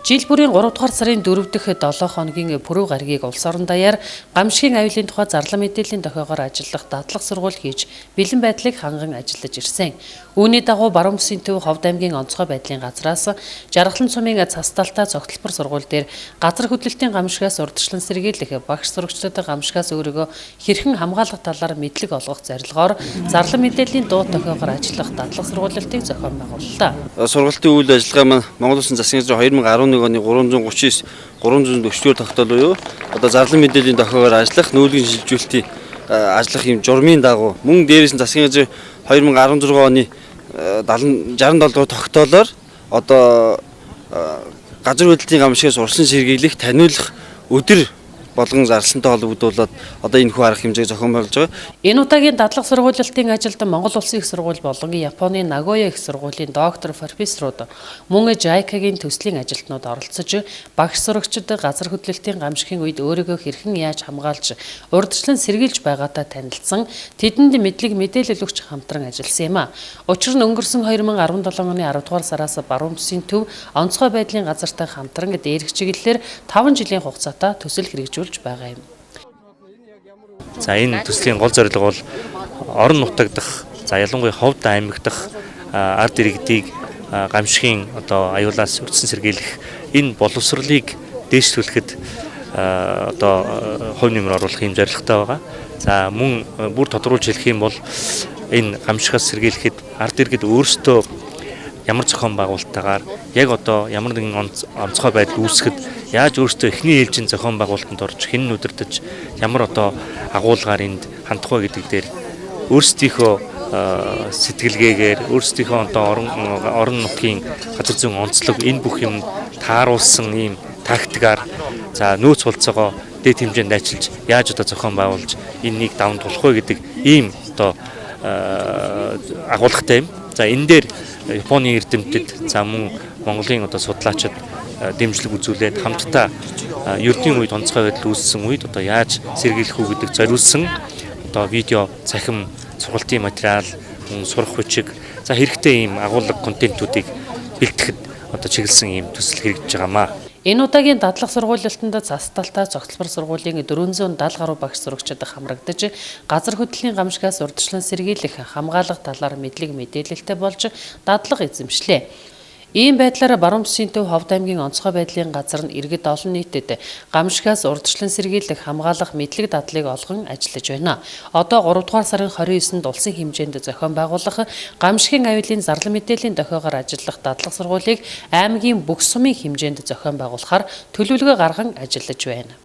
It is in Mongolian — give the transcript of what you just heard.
Жил бүрийн 3 дугаар сарын 4 дахь 7 хоногийн пүрэв гаригийг улс орон даяар гамшигын аюулын тухай зарлал мэдээллийн дохиогоор ажиллах дадлаг сургууль хийж бэлэн байдлыг ханган ажиллаж ирсэн. Үүний дагуу Баруун Бүсийн төв Ховд аймгийн онцгой байдлын газраас Жаргалан цумын цас талтай цогтолбор сургууль дээр газар хөдлөлтийн гамшигаас урьдчилан сэргийлэх багш сурагчдад гамшигаас өөрийгөө хэрхэн хамгаалах талаар мэдлэг олгох зорилгоор зарлал мэдээллийн дуу дохиогоор ажиллах дадлаг сургуулилтыг зохион байгууллаа. Сургалтын үйл ажиллагаа маань Монгол Улсын засгийн газрын 2011 оны 339 340-р тогтоол буюу одоо зарлал мэдээллийн дохиогоор ажиллах нүүлгийн шилжүүлэлтийн ажиллах юм журмын дагуу мөн дээрээс нь засгийн газрын 2016 оны 67 дугаар тогтоолоор одоо газар хөдлөлтийн гамшигаас урьдчилан сэргийлэх таниулах өдөр болгон зарлалтай холбогдуулаад одоо энэ хүү арга хэмжээг зохион байгуулж байгаа. Энэ удаагийн дадлаг сургуулилтын ажилд Монгол Улсын их сургууль болон Японы Нагоя их сургуулийн доктор профессорууд мөн JICA-гийн төслийн ажилтнууд оролцож багш сурагчид газар хөдлөлтийн гамшигын үед өөрийгөө хэрхэн яаж хамгаалж урьдчилан сэргийлж байгаатай танилцсан тэдэнд мэдлэг мэдээлэл өгч хамтран ажилласан юм а. Учир нь өнгөрсөн 2017 оны 10 дугаар сараас Баруун Бүсийн төв онцгой байдлын газартай хамтран дээрх чиглэлээр 5 жилийн хугацаатай төсөл хэрэгжүүлж байгаа юм. За энэ төслийн гол зорилго бол орон нутаг дахь, за ялангуяа Ховд аймаг дахь ард иргэдийг гамшигын одоо аюулаас урьдчилан сэргийлэх энэ боловсролыг дээшлүүлэхэд одоо хувь нэмэр оруулах юм зорилготой байгаа. За мөн бүр тодруулж хэлэх юм бол энэ гамшигаас сэргийлэхэд ард иргэд өөрсдөө ямар зохион байгуулалтаагаар яг одоо ямар нэгэн онцгой байдал үүсгэхэд яаж өөрсдөө эхний ээлжийн зохион байгуулалтанд орж хэн нүдэрдэж ямар одоо агуулгаар энд хандах вэ гэдэг дээр өөрсдийнхөө сэтгэлгээгээр өөрсдийнхөө одоо орон нутгийн газар зүйн онцлог энэ бүх юм тааруулсан ийм тактикаар за нөөц болцоогоо дээд хэмжээнд ажиллаж яаж одоо зохион байгуулж энэнийг даван тулах вэ гэдэг ийм одоо агуулгатай юм. За энэ дээр Японы эрдэмтэд за мөн Монголын одоо судлаачид дэмжлэг үзүүлээд хамтдаа ердийн үед онцгой байдал үүссэн үед одоо яаж сэргийлэх үү гэдэг зориулсан одоо видео, цахим, сургалтын материал, сурах бичиг за хэрэгтэй ийм агуулга контентуудыг бэлтгэхэд одоо чиглэсэн ийм төсөл хэрэгжиж байгаамаа. Энэ удаагийн дадлаг сургуулилтанд цас талтай цогцлбор сургуулийн 470 гаруй багш сурагчид хамрагдаж газар хөдлөлийн гамшигаас урьдчилан сэргийлэх хамгаалах талаар мэдлэг мэдээлэлтэй болж дадлага эзэмшлээ. Ийм байдлаар Баруун Бүсийн төв Ховд аймгийн онцгой байдлын газар нь иргэд олон нийтэд гамшигаас урьдчилан сэргийлэх хамгаалах мэдлэг дадлыг олгон ажиллаж байна. Одоо 3 дугаар сарын 29-нд улсын хэмжээнд зохион байгуулах гамшигын аюулын зарлал мэдээллийн дохиогоор ажиллах дадлаг сургуулийг аймгийн бүх сумын хэмжээнд зохион байгуулахаар төлөвлөгөө гарган ажиллаж байна.